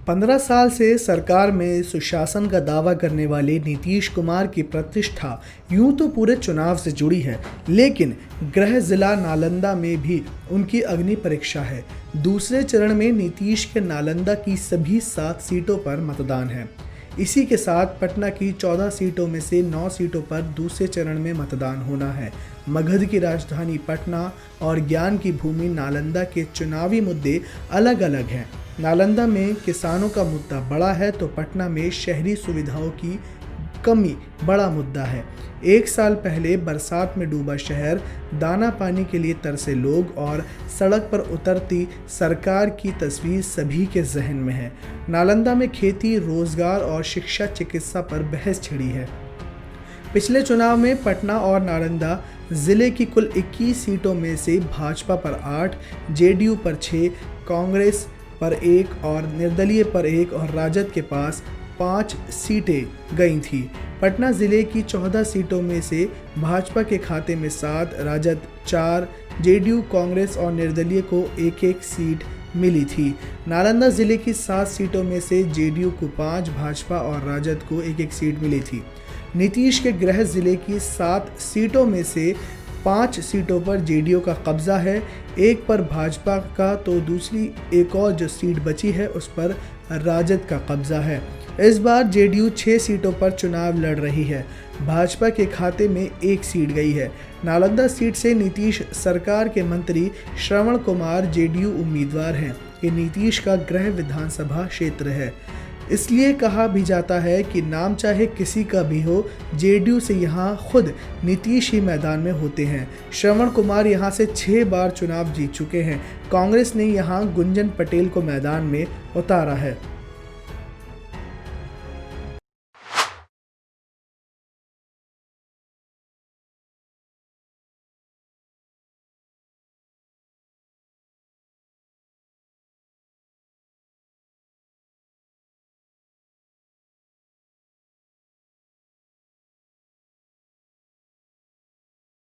15 साल से सरकार में सुशासन का दावा करने वाले नीतीश कुमार की प्रतिष्ठा यूं तो पूरे चुनाव से जुड़ी है, लेकिन गृह जिला नालंदा में भी उनकी अग्नि परीक्षा है। दूसरे चरण में नीतीश के नालंदा की सभी 7 सीटों पर मतदान है। इसी के साथ पटना की 14 सीटों में से 9 सीटों पर दूसरे चरण में मतदान होना है। मगध की राजधानी पटना और ज्ञान की भूमि नालंदा के चुनावी मुद्दे अलग अलग हैं। नालंदा में किसानों का मुद्दा बड़ा है तो पटना में शहरी सुविधाओं की कमी बड़ा मुद्दा है। 1 साल पहले बरसात में डूबा शहर, दाना पानी के लिए तरसे लोग और सड़क पर उतरती सरकार की तस्वीर सभी के जहन में है। नालंदा में खेती, रोजगार और शिक्षा चिकित्सा पर बहस छिड़ी है। पिछले चुनाव में पटना और नालंदा जिले की कुल 21 सीटों में से भाजपा पर 8, जेडीयू पर 6, कांग्रेस पर 1 और निर्दलीय पर 1 और राजद के पास 5 सीटें गई थी। पटना जिले की 14 सीटों में से भाजपा के खाते में 7, राजद 4, जेडीयू, कांग्रेस और निर्दलीय को 1-1 सीट मिली थी। नालंदा जिले की 7 सीटों में से जेडीयू को 5, भाजपा और राजद को 1-1 सीट मिली थी। नीतीश के गृह जिले की 7 सीटों में से 5 सीटों पर जेडीयू का कब्जा है, 1 पर भाजपा का तो दूसरी एक और जो सीट बची है उस पर राजद का कब्जा है। इस बार जेडीयू 6 सीटों पर चुनाव लड़ रही है। भाजपा के खाते में 1 सीट गई है। नालंदा सीट से नीतीश सरकार के मंत्री श्रवण कुमार जेडीयू उम्मीदवार हैं। ये नीतीश का गृह विधानसभा क्षेत्र है, इसलिए कहा भी जाता है कि नाम चाहे किसी का भी हो, जेडीयू से यहाँ खुद नीतीश ही मैदान में होते हैं। श्रवण कुमार यहाँ से 6 बार चुनाव जीत चुके हैं। कांग्रेस ने यहाँ गुंजन पटेल को मैदान में उतारा है।